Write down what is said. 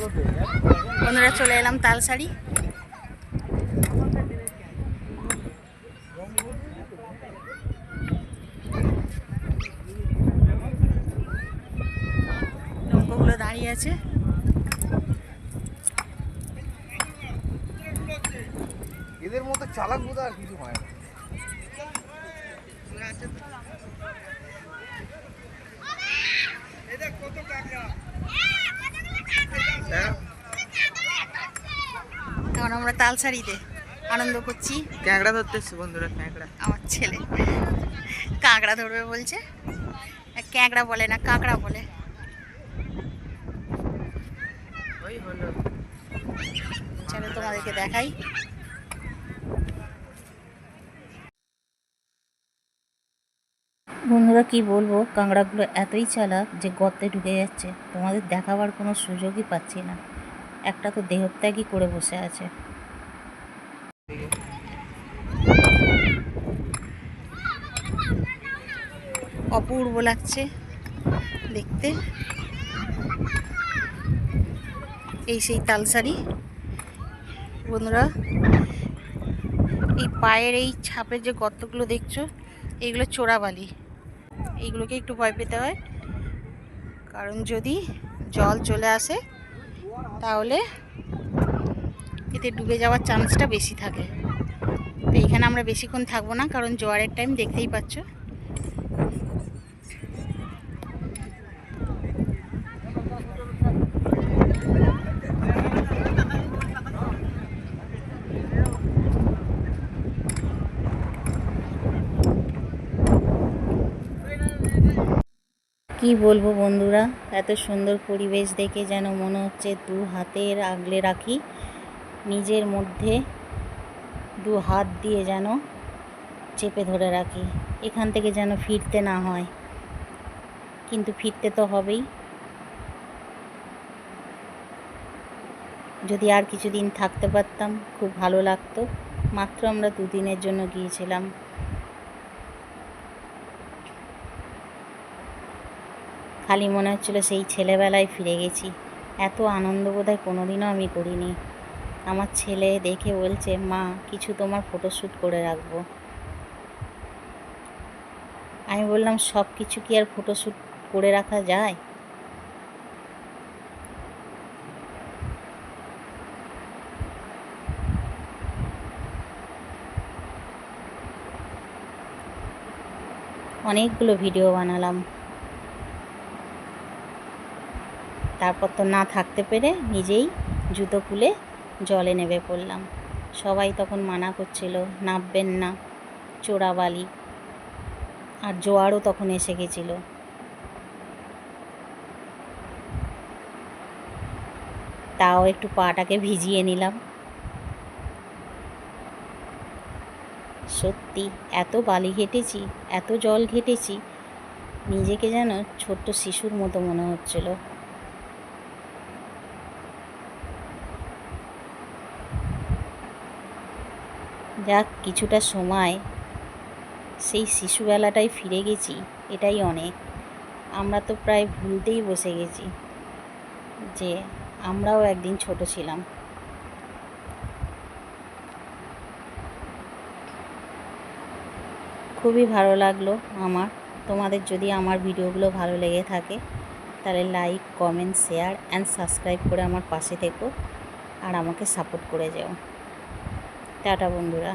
বন্ধুরা চলে এলাম তালসারি। নৌকোগুলো দাঁড়িয়ে আছে। এদের মতো চালাক বোধ আর কিছু হয় না। এখন আমরা তালসারিতে আনন্দ করছি। ক্যাংড়া ধরতে এসছে বন্ধুরা, ক্যাংড়া। আমার ছেলে কাঁকড়া ধরবে বলছে। ক্যাংড়া বলে না, কাঁকড়া বলে। ওই হলো, চলো তোমাদেরকে দেখাই। বন্ধুরা কি বলবো, কাঁকড়াগুলো এতই চালাক যে গর্তে ঢুকে যাচ্ছে। তোমাদের দেখাবার কোনো সুযোগই পাচ্ছি না। একটা তো দেহত্যাগই করে বসে আছে। অপূর্ব লাগছে দেখতে। এই সেই তালসারি বন্ধুরা। এই পায়ের এই ছাপের যে গর্তগুলো দেখছো, এইগুলো চোরাবালি। এইগুলোকে একটু ভয় পেতে হয়, কারণ যদি জল চলে আসে তাহলে এতে ডুবে যাওয়ার চান্সটা বেশি থাকে। তো এইখানে আমরা বেশিক্ষণ থাকবো না, কারণ জোয়ারের টাইম দেখতেই পাচ্ছ। কি বলবো বন্ধুরা, এত সুন্দর পরিবেশ দেখে যেন মনে হচ্ছে দু হাতের আগলে রাখি নিজের মধ্যে, দু হাত দিয়ে যেন চেপে ধরে রাখি, এখান থেকে যেন ফিরতে না হয়। কিন্তু ফিরতে তো হবেই। যদি আর কিছুদিন থাকতে পারতাম খুব ভালো লাগতো। মাত্র আমরা দুদিনের জন্য গিয়েছিলাম। খালি মনে হচ্ছিলো সেই ছেলেবেলায় ফিরে গেছি। এত আনন্দ বোধহয় কোনোদিনও আমি করিনি। আমার ছেলে দেখে বলছে, মা কিছু তোমার ফটোশ্যুট করে রাখবো। আমি বললাম, সব কিছু কি আর ফটোশ্যুট করে রাখা যায়? অনেকগুলো ভিডিও বানালাম। তারপর তো না থাকতে পেরে নিজেই জুতো খুলে জলে নেমে পড়লাম। সবাই তখন মানা করছিল, নামবেন না, চোরাবালি। আর জোয়ারও তখন এসে গেছিল। তাও একটু পাটাকে ভিজিয়ে নিলাম। সত্যি এত বালি ঘেটেছি, এত জল ঘেটেছি, নিজেকে যেন ছোট্ট শিশুর মতো মনে হচ্ছিল। যাক, কিছুটা সময় সেই শিশুবেলাটাই ফিরে গেছি, এটাই অনেক। আমরা তো প্রায় ভুলতেই বসে গেছি যে আমরাও একদিন ছোট ছিলাম। খুবই ভালো লাগলো আমার। তোমাদের যদি আমার ভিডিওগুলো ভালো লেগে থাকে তাহলে like, comment, share and subscribe করে আমার পাশে থেকো আর আমাকে সাপোর্ট করে যাও। টাটা বন্ধুরা।